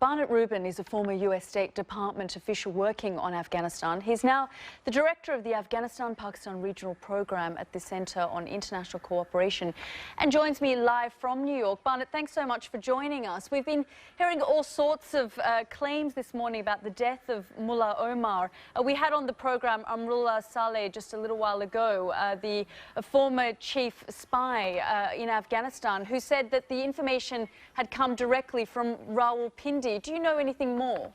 Barnett Rubin is a former US State Department official working on Afghanistan. He's now the director of the Afghanistan-Pakistan Regional Program at the Center on International Cooperation and joins me live from New York. Barnett, thanks so much for joining us. We've been hearing all sorts of claims this morning about the death of Mullah Omar. We had on the program Amrullah Saleh just a little while ago, the former chief spy in Afghanistan, who said that the information had come directly from Rawalpindi. Do you know anything more?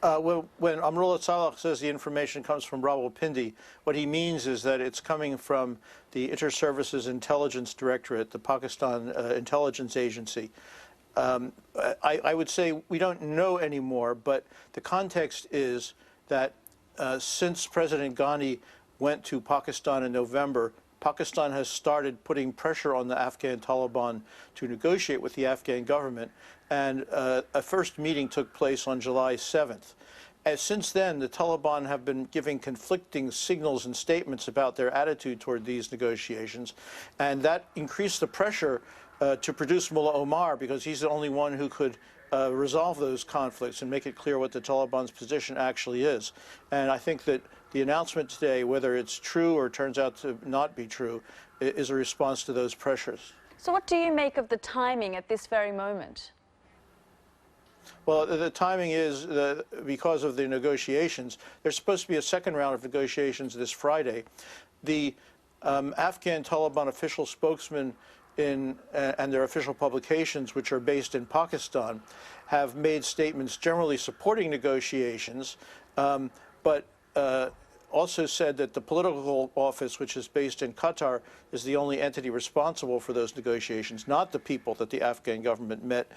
Well, when Amrullah Saleh says the information comes from Rawalpindi, what he means is that it's coming from the Inter-Services Intelligence Directorate, the Pakistan intelligence agency. I would say we don't know anymore, but the context is that since President Ghani went to Pakistan in November, Pakistan has started putting pressure on the Afghan Taliban to negotiate with the Afghan government, and a first meeting took place on July 7th. And since then, the Taliban have been giving conflicting signals and statements about their attitude toward these negotiations, and that increased the pressure to produce Mullah Omar, because he's the only one who could resolve those conflicts and make it clear what the Taliban's position actually is. And I think that the announcement today, whether it's true or turns out to not be true, is a response to those pressures. So what do you make of the timing at this very moment? Well, the timing is because of the negotiations. There's supposed to be a second round of negotiations this Friday. The Afghan Taliban official spokesman and their official publications, which are based in Pakistan, have made statements generally supporting negotiations, but also said that the political office, which is based in Qatar, is the only entity responsible for those negotiations, not the people that the Afghan government met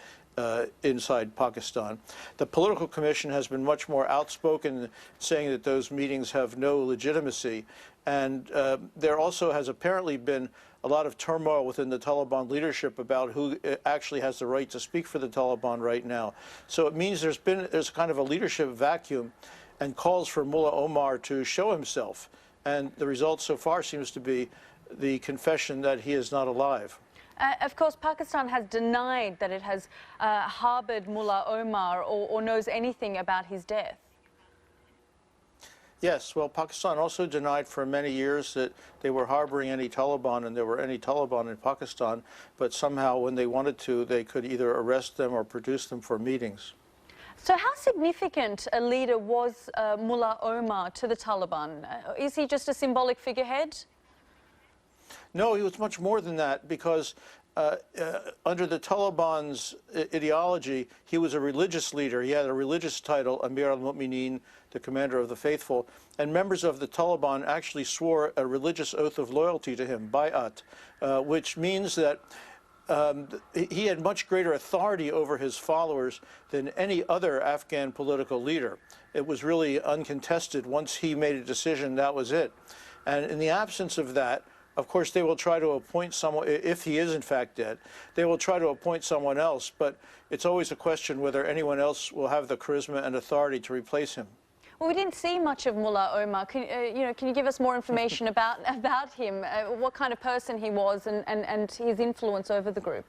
inside Pakistan. The political commission has been much more outspoken, saying that those meetings have no legitimacy. And there also has apparently been a lot of turmoil within the Taliban leadership about who actually has the right to speak for the Taliban right now. So it means there's kind of a leadership vacuum, and calls for Mullah Omar to show himself. And the result so far seems to be the confession that he is not alive. Of course, Pakistan has denied that it has harbored Mullah Omar or knows anything about his death. Yes, well, Pakistan also denied for many years that they were harboring any Taliban and there were any Taliban in Pakistan, but somehow when they wanted to, they could either arrest them or produce them for meetings. So how significant a leader was Mullah Omar to the Taliban? Is he just a symbolic figurehead? No, he was much more than that, because under the Taliban's ideology, he was a religious leader. He had a religious title, Amir al-Mu'mineen, the commander of the faithful, and members of the Taliban actually swore a religious oath of loyalty to him, bay'at, which means that he had much greater authority over his followers than any other Afghan political leader. It was really uncontested. Once he made a decision, that was it. And in the absence of that, of course, they will try to appoint someone, if he is in fact dead, they will try to appoint someone else, but it's always a question whether anyone else will have the charisma and authority to replace him. Well, we didn't see much of Mullah Omar. Can you give us more information about him, what kind of person he was and his influence over the group?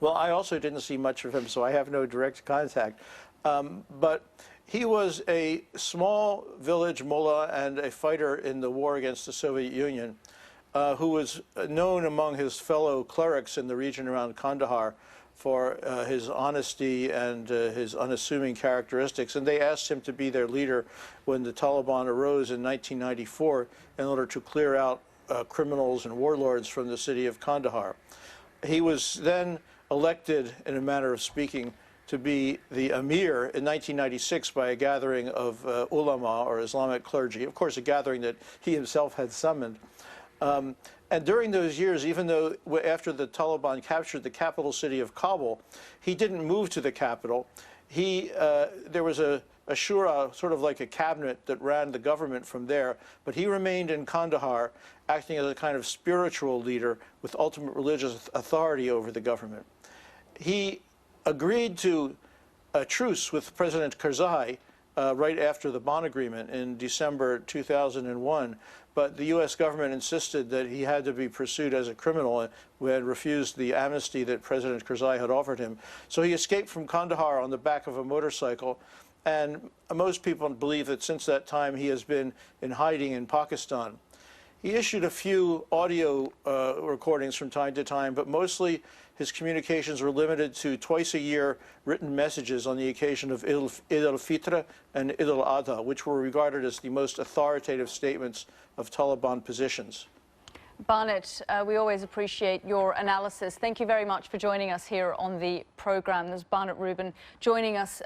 Well, I also didn't see much of him, so I have no direct contact. But he was a small village mullah and a fighter in the war against the Soviet Union, who was known among his fellow clerics in the region around Kandahar for his honesty and his unassuming characteristics. And they asked him to be their leader when the Taliban arose in 1994 in order to clear out criminals and warlords from the city of Kandahar. He was then elected, in a manner of speaking, to be the emir in 1996 by a gathering of ulama, or Islamic clergy, of course a gathering that he himself had summoned. And during those years, even though after the Taliban captured the capital city of Kabul, he didn't move to the capital. There was a shura, sort of like a cabinet, that ran the government from there, but he remained in Kandahar, acting as a kind of spiritual leader with ultimate religious authority over the government. He agreed to a truce with President Karzai right after the Bonn Agreement in December 2001. But the U.S. government insisted that he had to be pursued as a criminal who had refused the amnesty that President Karzai had offered him. So he escaped from Kandahar on the back of a motorcycle. And most people believe that since that time he has been in hiding in Pakistan. He issued a few audio recordings from time to time, but mostly his communications were limited to twice-a-year written messages on the occasion of Eid al-Fitr and Eid al-Adha, which were regarded as the most authoritative statements of Taliban positions. Barnett, we always appreciate your analysis. Thank you very much for joining us here on the program. There's Barnett Rubin joining us.